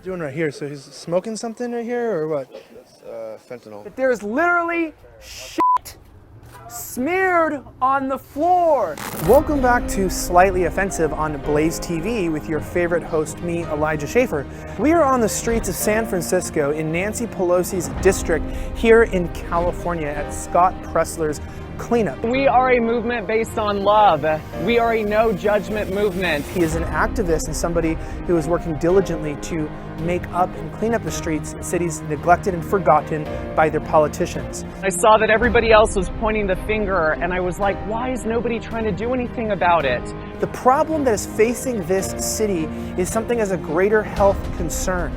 doing right here? So he's smoking something right here, or what? That's fentanyl. But there's literally shit smeared on the floor. Welcome back to Slightly Offensive on Blaze TV with your favorite host, me, Elijah Schaefer. We are on the streets of San Francisco in Nancy Pelosi's district here in California at Scott Presler's cleanup. We are a movement based on love. We are a no judgment movement. He is an activist and somebody who is working diligently to make up and clean up the streets in cities neglected and forgotten by their politicians. I saw that everybody else was pointing the finger, and I was like, why is nobody trying to do anything about it? The problem that is facing this city is something as a greater health concern.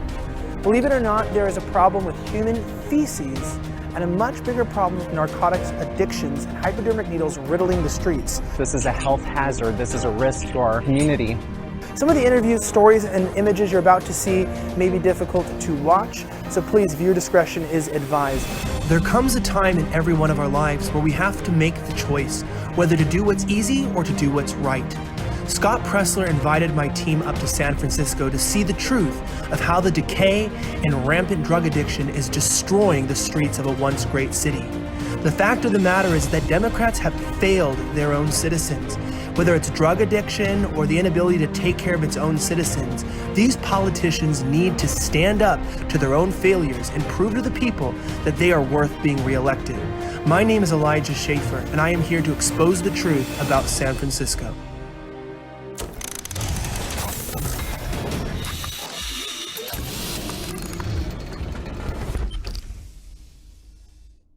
Believe it or not, there is a problem with human feces and a much bigger problem with narcotics addictions and hypodermic needles riddling the streets. This is a health hazard. This is a risk to our community. Some of the interviews, stories, and images you're about to see may be difficult to watch, so please viewer discretion is advised. There comes a time in every one of our lives where we have to make the choice, whether to do what's easy or to do what's right. Scott Presler invited my team up to San Francisco to see the truth of how the decay and rampant drug addiction is destroying the streets of a once great city. The fact of the matter is that Democrats have failed their own citizens. Whether it's drug addiction or the inability to take care of its own citizens, these politicians need to stand up to their own failures and prove to the people that they are worth being reelected. My name is Elijah Schaefer, and I am here to expose the truth about San Francisco.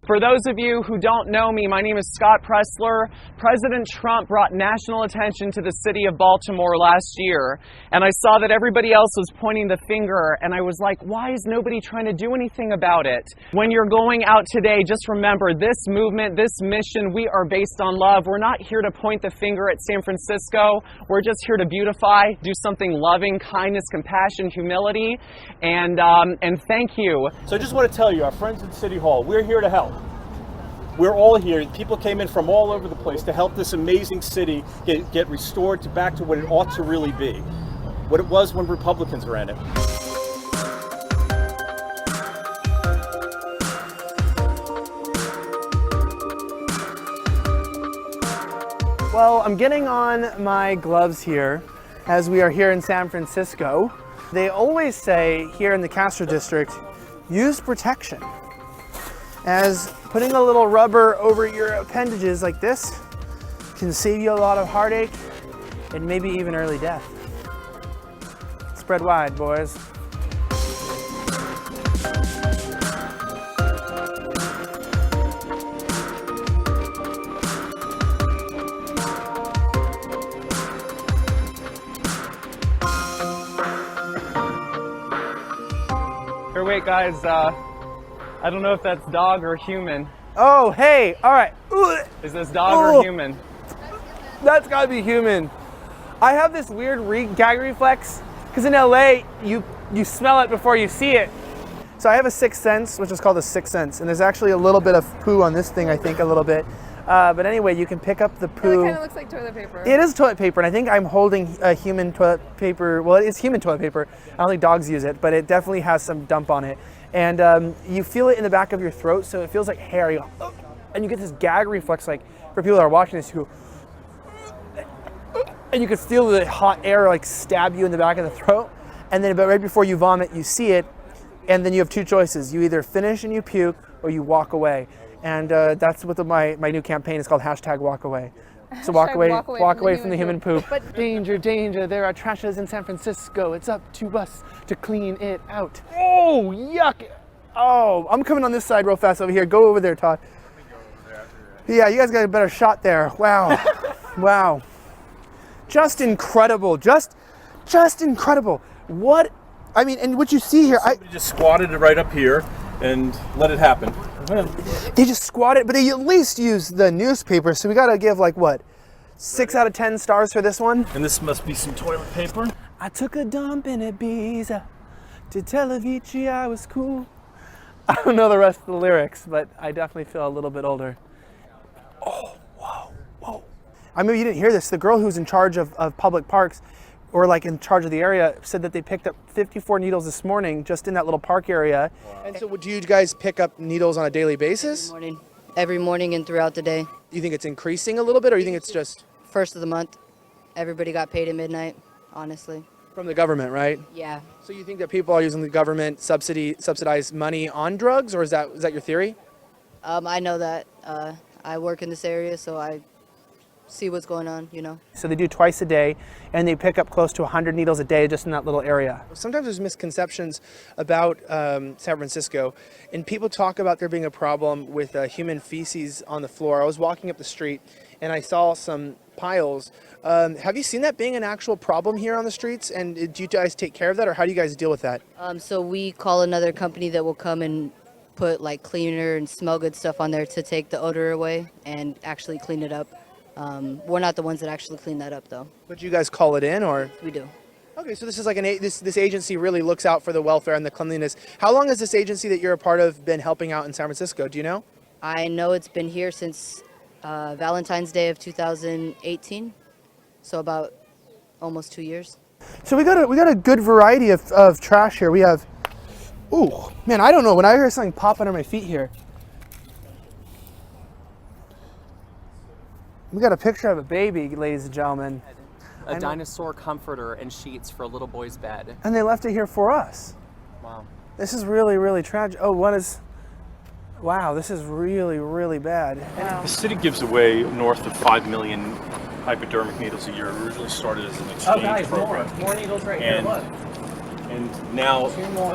For those of you who don't know me, my name is Scott Presler. President Trump brought national attention to the city of Baltimore last year, and I saw that everybody else was pointing the finger, and I was like, why is nobody trying to do anything about it? When you're going out today, just remember this movement, this mission, we are based on love. We're not here to point the finger at San Francisco. We're just here to beautify, do something loving, kindness, compassion, humility, and thank you. So I just want to tell you, our friends at City Hall, we're here to help. We're all here. People came in from all over the place to help this amazing city get restored back to what it ought to really be, what it was when Republicans ran it. Well, I'm getting on my gloves here as we are here in San Francisco. They always say here in the Castro district, use protection. As putting a little rubber over your appendages like this can save you a lot of heartache and maybe even early death. Spread wide, boys. Here, wait, guys. I don't know if that's dog or human. Oh, hey, all right. Is this dog or human? That's gotta be human. I have this weird gag reflex, because in LA, you smell it before you see it. So I have a sixth sense, which is called a sixth sense, and there's actually a little bit of poo on this thing, I think, a little bit. But anyway, you can pick up the poo. It kind of looks like toilet paper. It is toilet paper, and I think I'm holding a human toilet paper. Well, it is human toilet paper. I don't think dogs use it, but it definitely has some dump on it. And you feel it in the back of your throat, so it feels like hair. You go, and you get this gag reflex, like for people that are watching this, you go, and you can feel the hot air like stab you in the back of the throat. And then right before you vomit, you see it, and then you have two choices. You either finish and you puke, or you walk away. And that's what my new campaign is called, #WalkAway. So walk away from the human poop. But danger, danger, there are trashes in San Francisco. It's up to us to clean it out. Oh, yuck. Oh, I'm coming on this side real fast over here. Go over there, Todd. Yeah, you guys got a better shot there. Wow. Wow. Just incredible. Just incredible. What, I mean, and what you see here, Somebody just squatted it right up here and let it happen. They just squatted, but they at least used the newspaper, so we gotta give like what, 6 out of 10 stars for this one? And this must be some toilet paper. I took a dump in Ibiza to tell Avicii I was cool. I don't know the rest of the lyrics, but I definitely feel a little bit older. Oh, whoa, whoa. I mean, you didn't hear this. The girl who's in charge of public parks or like in charge of the area said that they picked up 54 needles this morning just in that little park area. Wow. And so do you guys pick up needles on a daily basis? Every morning and throughout the day. Do you think it's increasing a little bit, or you think it's just? First of the month, everybody got paid at midnight, honestly. From the government, right? Yeah. So you think that people are using the government subsidized money on drugs, or is that your theory? I know that. I work in this area, so I see what's going on, you know. So they do twice a day, and they pick up close to 100 needles a day just in that little area. Sometimes there's misconceptions about San Francisco, and people talk about there being a problem with human feces on the floor. I was walking up the street, and I saw some piles. Have you seen that being an actual problem here on the streets, and do you guys take care of that, or how do you guys deal with that? So we call another company that will come and put like cleaner and smell good stuff on there to take the odor away and actually clean it up. We're not the ones that actually clean that up, though. But you guys call it in, or? We do. Okay, so this is like this agency really looks out for the welfare and the cleanliness. How long has this agency that you're a part of been helping out in San Francisco? Do you know? I know it's been here since Valentine's Day of 2018, so about almost 2 years. So we got a good variety of trash here. We have, ooh, man, I don't know, when I hear something pop under my feet here. We got a picture of a baby, ladies and gentlemen. A dinosaur comforter and sheets for a little boy's bed. And they left it here for us. Wow. This is really, really tragic. Oh, wow, this is really, really bad. Wow. The city gives away north of 5 million hypodermic needles a year. It originally started as an exchange program. More needles right here, look. And now,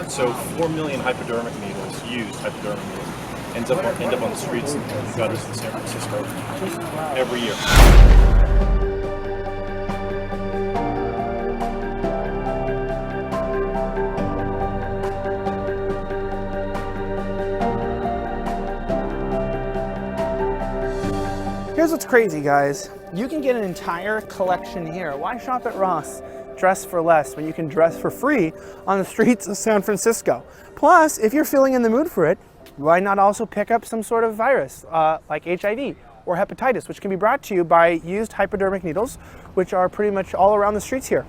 so 4 million hypodermic needles, used hypodermic needles, end up on the streets and gutters in San Francisco every year. Here's what's crazy, guys. You can get an entire collection here. Why shop at Ross? Dress for less when you can dress for free on the streets of San Francisco. Plus, if you're feeling in the mood for it, why not also pick up some sort of virus like HIV or hepatitis, which can be brought to you by used hypodermic needles, which are pretty much all around the streets here.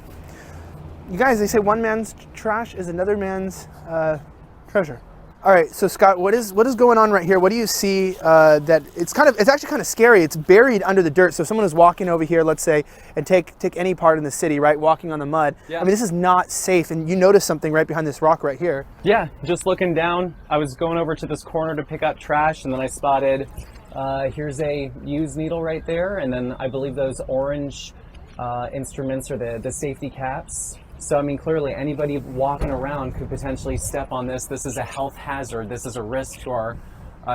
You guys, they say one man's trash is another man's treasure. All right, so Scott, what is going on right here? What do you see that it's actually kind of scary. It's buried under the dirt. So if someone is walking over here, let's say, and take any part in the city, right, walking on the mud. Yeah. I mean, this is not safe. And you notice something right behind this rock right here. Yeah, just looking down, I was going over to this corner to pick up trash, and then I spotted, here's a used needle right there, and then I believe those orange instruments are the safety caps. So, I mean, clearly anybody walking around could potentially step on this. This is a health hazard. This is a risk to our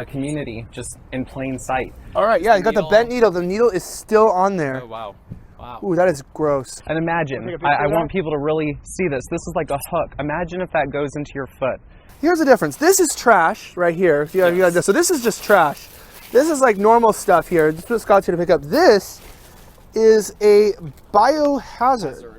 community, just in plain sight. All right, yeah, you got the bent needle. The needle is still on there. Oh, wow. Wow. Ooh, that is gross. And imagine, I want people to really see this. This is like a hook. Imagine if that goes into your foot. Here's the difference. This is trash right here. You got this. So this is just trash. This is like normal stuff here. Just what Scott's here to pick up. This is a biohazard.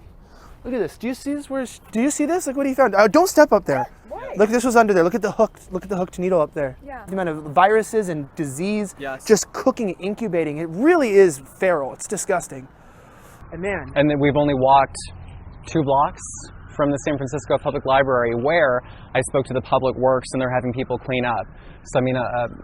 Look at this. Do you see this? Do you see this? Look what he found. Don't step up there. Why? Look, this was under there. Look at the hook. Look at the hooked needle up there. Yeah. The amount of viruses and disease just cooking, incubating. It really is feral. It's disgusting. And man. And then we've only walked 2 blocks from the San Francisco Public Library, where I spoke to the Public Works, and they're having people clean up. So, I mean,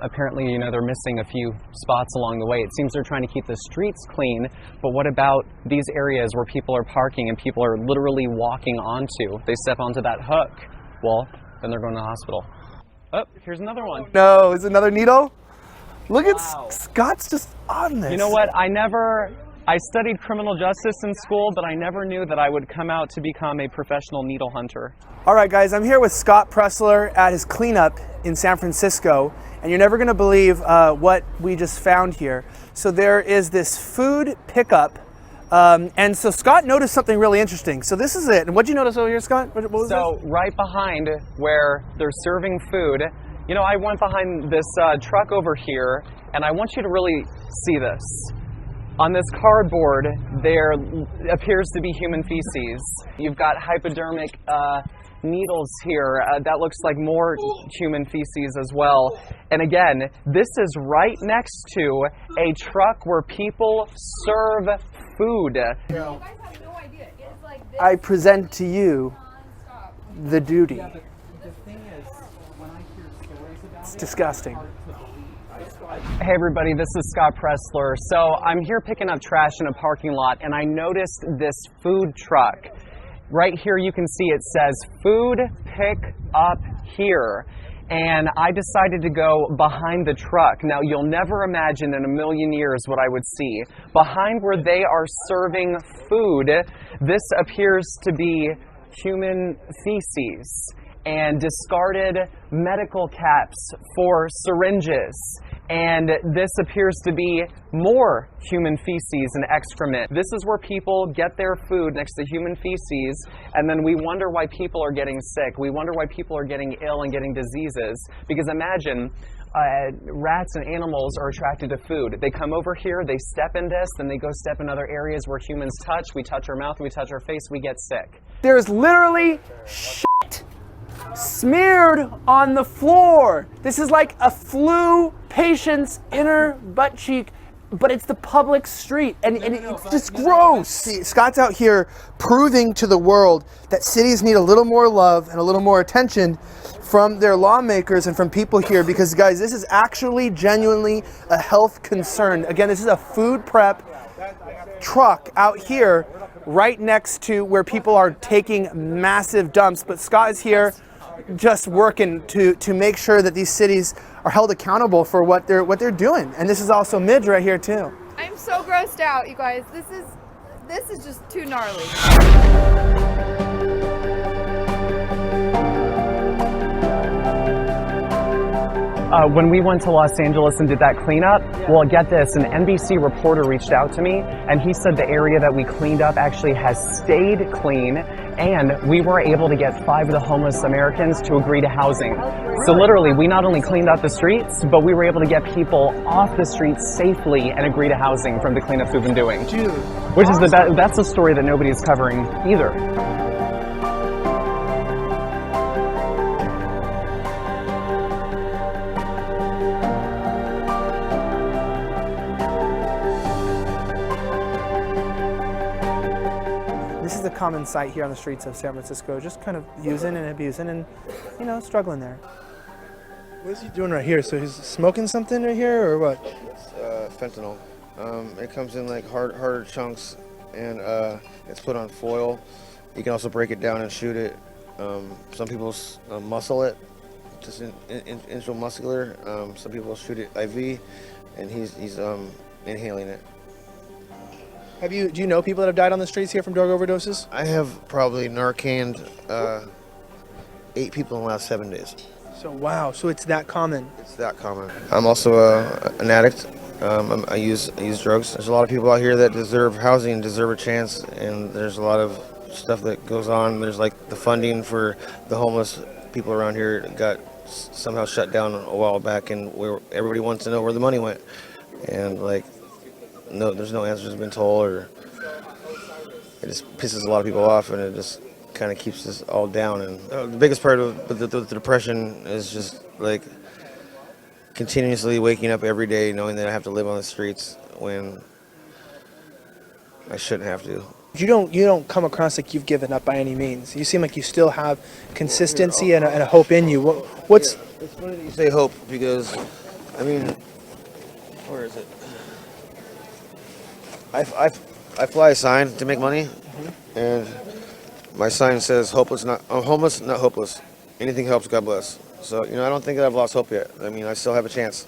apparently, you know, they're missing a few spots along the way. It seems they're trying to keep the streets clean, but what about these areas where people are parking and people are literally walking onto? They step onto that hook, well, then they're going to the hospital. Oh, here's another one. No, is another needle? Look at Scott's just on this. You know what? I studied criminal justice in school, but I never knew that I would come out to become a professional needle hunter. All right, guys, I'm here with Scott Pressler at his cleanup in San Francisco, and you're never going to believe what we just found here. So there is this food pickup, and so Scott noticed something really interesting. So this is it. And what'd you notice over here, Scott? What was so this? Right behind where they're serving food, you know, I went behind this truck over here, and I want you to really see this. On this cardboard, there appears to be human feces. You've got hypodermic needles here. That looks like more human feces as well. And again, this is right next to a truck where people serve food. You guys have no idea. It's like I present to you the duty. It's disgusting. Hey everybody, this is Scott Pressler. So I'm here picking up trash in a parking lot and I noticed this food truck. Right here you can see it says food pick up here. And I decided to go behind the truck. Now you'll never imagine in a million years what I would see. Behind where they are serving food, this appears to be human feces and discarded medical caps for syringes. And this appears to be more human feces and excrement. This is where people get their food next to human feces, and then we wonder why people are getting sick. We wonder why people are getting ill and getting diseases. Because imagine, rats and animals are attracted to food. They come over here, they step in this, then they go step in other areas where humans touch. We touch our mouth, we touch our face, we get sick. There's literally shit smeared on the floor. This is like a flu patient's inner butt cheek, but it's the public street, and it's just gross. See, Scott's out here proving to the world that cities need a little more love and a little more attention from their lawmakers and from people here, because guys, this is actually genuinely a health concern. Again, this is a food prep truck out here right next to where people are taking massive dumps, but Scott is here just working to make sure that these cities are held accountable for what they're doing. And this is also Midge right here too. I'm so grossed out, you guys. This is just too gnarly. When we went to Los Angeles and did that cleanup, well, get this, an NBC reporter reached out to me and he said the area that we cleaned up actually has stayed clean, and we were able to get 5 of the homeless Americans to agree to housing. So literally, we not only cleaned up the streets, but we were able to get people off the streets safely and agree to housing from the cleanups we've been doing. Dude, which is that's a story that nobody is covering either. this is a common sight here on the streets of San Francisco, just kind of using and abusing and, you know, struggling there. What is he doing right here? So he's smoking something right here, or what? It's fentanyl. It comes in like harder chunks, and it's put on foil. You can also break it down and shoot it. Some people muscle it, just intramuscular. Some people shoot it IV, and he's inhaling it. Do you know people that have died on the streets here from drug overdoses? I have probably Narcaned 8 people in the last 7 days. So wow, so it's that common. It's that common. I'm also an addict. I use drugs. There's a lot of people out here that deserve housing, deserve a chance, and there's a lot of stuff that goes on. There's like the funding for the homeless people around here got somehow shut down a while back, and where everybody wants to know where the money went, and like there's no answers been told, or it just pisses a lot of people off, and it just kind of keeps us all down. And the biggest part of the depression is just like continuously waking up every day knowing that I have to live on the streets when I shouldn't have to. You don't come across like you've given up by any means. You seem like you still have consistency and a hope in you. It's funny that you say hope, because I mean, where is it? I fly a sign to make money, and my sign says homeless, not hopeless. Anything helps, God bless. So, I don't think that I've lost hope yet. I mean, I still have a chance.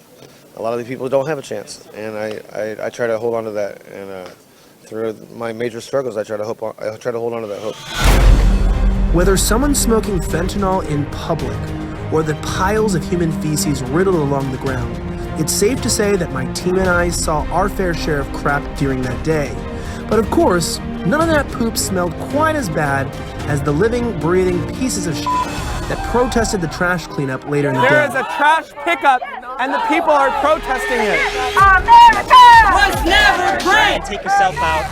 A lot of the people don't have a chance, and I try to hold on to that. And through my major struggles, I try to hold on to that hope. Whether someone's smoking fentanyl in public or the piles of human feces riddled along the ground, it's safe to say that my team and I saw our fair share of crap during that day. But of course, none of that poop smelled quite as bad as the living, breathing pieces of shit that protested the trash cleanup later in the day. There is a trash pickup, and the people are protesting it. America was never great. Take yourself out.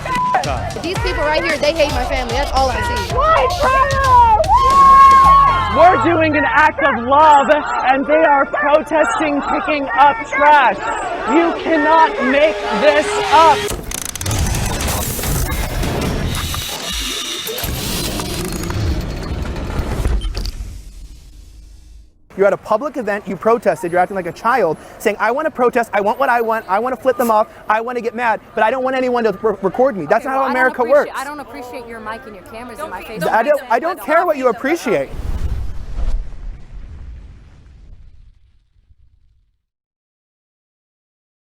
These people right here, they hate my family. That's all I see. We're doing an act of love, and they are protesting picking up trash. You cannot make this up. You're at a public event, you protested, you're acting like a child, saying, I want to protest, I want what I want to flip them off, I want to get mad, but I don't want anyone to record me. That's not how America works. I don't appreciate your mic and your cameras in my face. I don't care what you appreciate.